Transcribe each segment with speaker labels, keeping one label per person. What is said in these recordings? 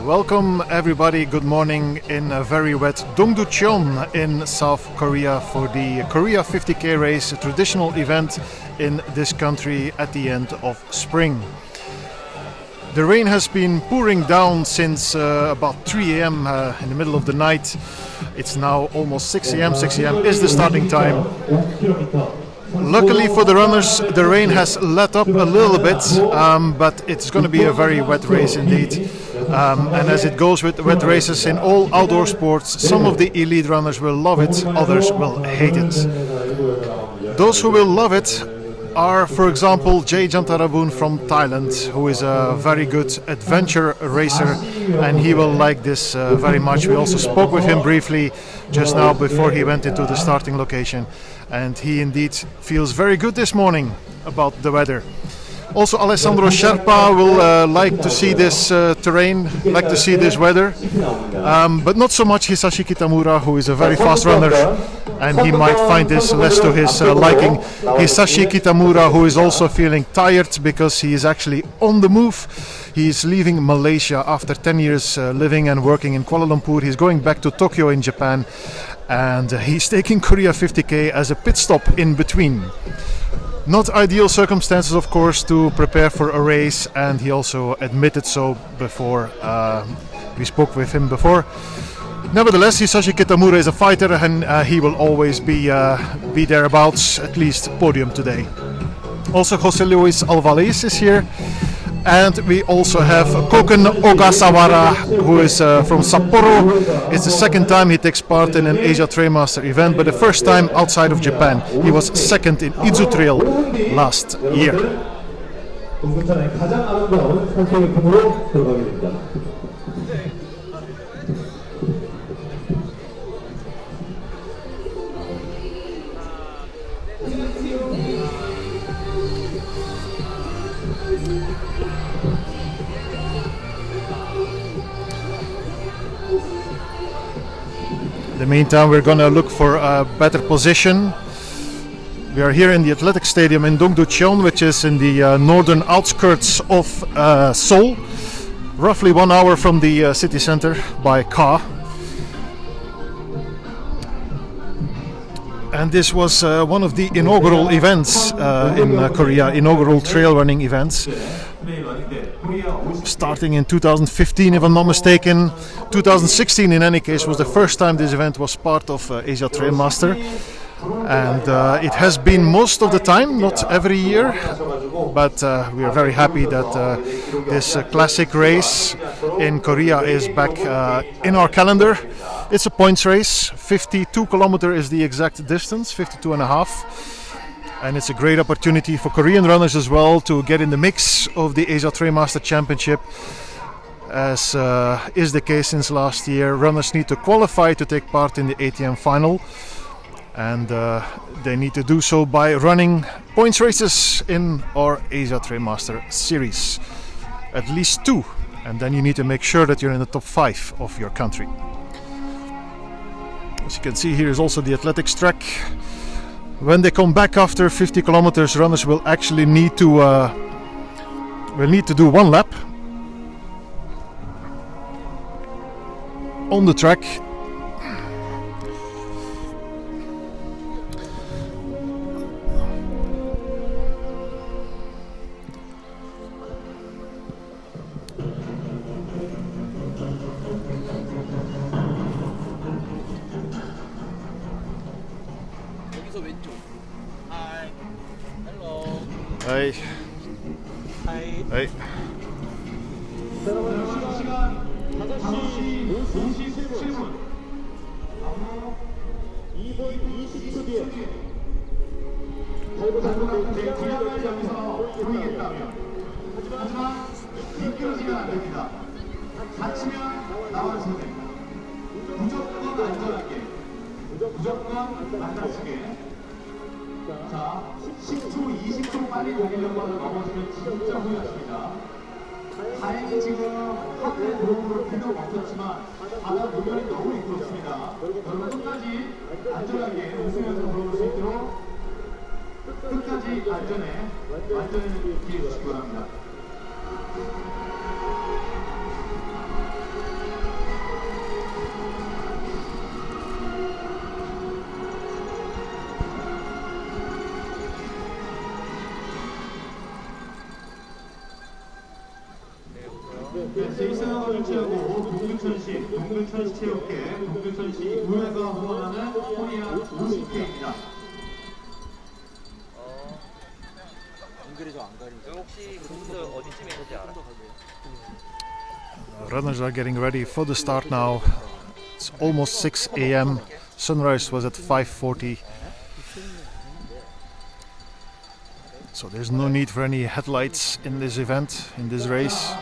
Speaker 1: Welcome everybody, good morning in a very wet Dongducheon in South Korea for the Korea 50k race, a traditional event in this country at the end of spring. The rain has been pouring down since about 3 a.m. In the middle of the night. It's now almost 6 a.m. 6 a.m. is the starting time. Luckily for the runners, the rain has let up a little bit, but it's going to be a very wet race indeed. And as it goes with wet races in all outdoor sports, some of the elite runners will love it, others will hate it. Those who will love it are, for example, Jay Jantarabun from Thailand, who is a very good adventure racer, and he will like this very much. We also spoke with him briefly just now before he went into the starting location, and he indeed feels very good this morning about the weather. Also, Alessandro Sherpa will like to see this terrain, like to see this weather, but not so much Hisashi Kitamura, who is a very fast runner, and he might find this less to his liking. Hisashi Kitamura, who is also feeling tired because he is actually on the move. He is leaving Malaysia after 10 years living and working in Kuala Lumpur. He's going back to Tokyo in Japan, and he's taking Korea 50k as a pit stop in between. Not ideal circumstances, of course, to prepare for a race, and he also admitted so before we spoke with him before. Nevertheless, Hisashi Kitamura is a fighter, and he will always be thereabouts, at least podium today. Also, Jose Luis Alvarez is here, and we also have Koken Ogasawara, who is from Sapporo. It's the second time he takes part in an Asia Trailmaster event, but the first time outside of Japan. He was second in Idzu Trail last year. In the meantime, we're going to look for a better position. We are here in the athletic stadium in Dongducheon, which is in the northern outskirts of Seoul, roughly 1 hour from the city center by car. And this was one of the inaugural events in Korea, inaugural trail running events. Starting in 2015, if I'm not mistaken. 2016, in any case, was the first time this event was part of Asia Trailmaster. And it has been most of the time, not every year. But we are very happy that this classic race in Korea is back in our calendar. It's a points race. 52 kilometers is the exact distance, 52 and a half. And it's a great opportunity for Korean runners as well to get in the mix of the Asia Trailmaster Championship. As is the case since last year, runners need to qualify to take part in the ATM final. And they need to do so by running points races in our Asia Trailmaster series. At least 2. And then you need to make sure that you're in the top 5 of your country. As you can see, here is also the athletics track. When they come back after 50 kilometers, runners will actually need to do 1 lap on the track. Hey. Hey.
Speaker 2: 자, 10초, 20초 빨리 달리려고 하다 넘어지면 진짜 후회하십니다. 다행히 지금 하늘에 들어올 필요가 없었지만 바다 물면이 너무 미끄럽습니다. 여러분 끝까지 안전하게 웃으면서 걸어올 수 있도록 끝까지 안전에 기해 주시기 바랍니다. 제1승을 유치하고 동근천시 체육회, 동근천시 의회가 후원하는 코리아 50K입니다.
Speaker 3: 혹시 분들 어디쯤에 있는지 알아?
Speaker 1: Runners are getting ready for the start now. It's almost 6 a.m. Sunrise was at 5:40. So there's no need for any headlights in this event, in this race.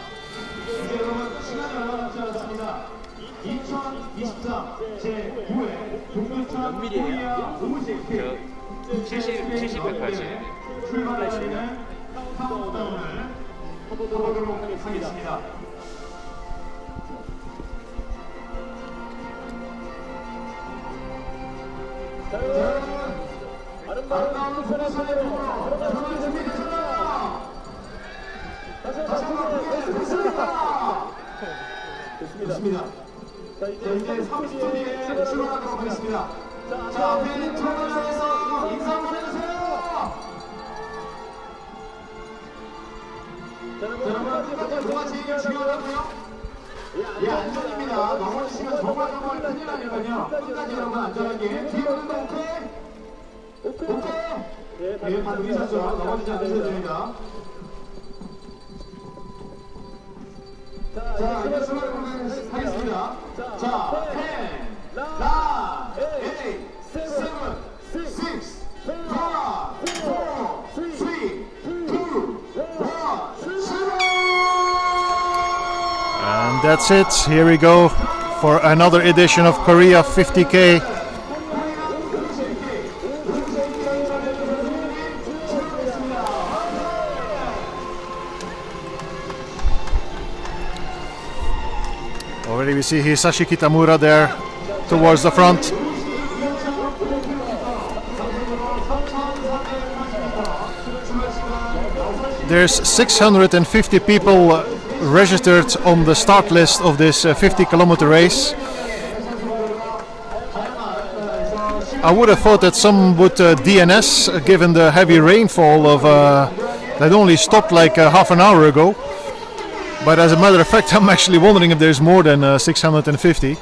Speaker 2: 여러분 시간이 얼마 남지 않았습니다. 2023 제9회 동근천 코리아 50K
Speaker 3: 70, 180.
Speaker 2: 출발하시는 카운트다운을 해보도록 하겠습니다. 자, 여러분 아름다운 부산으로 들어갈 준비되셨나요? 다시 한번 보겠습니다. 좋습니다. 자, 이제 30초 뒤에 출발하도록 하겠습니다. 자, 앞에 터널에서 인사 한번 해주세요. 자, 여러분 끝까지 도와 제일 중요하다고요? 예, 안전입니다. 넘어지시면 정말 큰일 나니까요. 끝까지 여러분 안전하게. 뒤에 오는 거 오케이? 오케이? 예, 다 들으셨죠? 넘어지지 않으셔도 됩니다. 자, 이제 출발하도록 하겠습니다. 자, 10, 9, 8, 7, 6, 5, 4, 3, 2, 1, 출발!
Speaker 1: And that's it. Here we go for another edition of Korea 50K. Already we see Hisashi Kitamura there towards the front. There's 650 people registered on the start list of this 50-kilometer race. I would have thought that some would DNS given the heavy rainfall of that only stopped like half an hour ago. But as a matter of fact, I'm actually wondering if there's more than 650.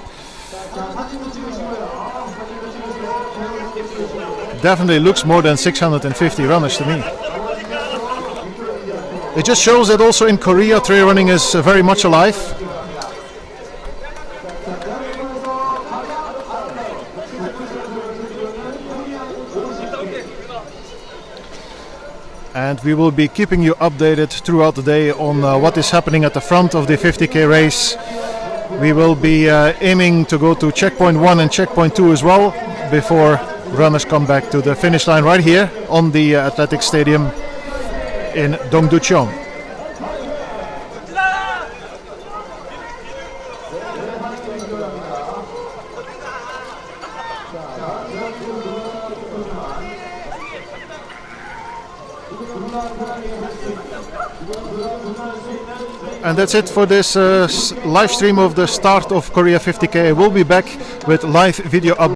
Speaker 1: Definitely looks more than 650 runners to me. It just shows that also in Korea trail running is very much alive. And we will be keeping you updated throughout the day on what is happening at the front of the 50k race. We will be aiming to go to checkpoint 1 and checkpoint 2 as well before runners come back to the finish line right here on the athletic stadium in Dongducheon. And that's it for this live stream of the start of Korea 50k. We'll be back with live video updates.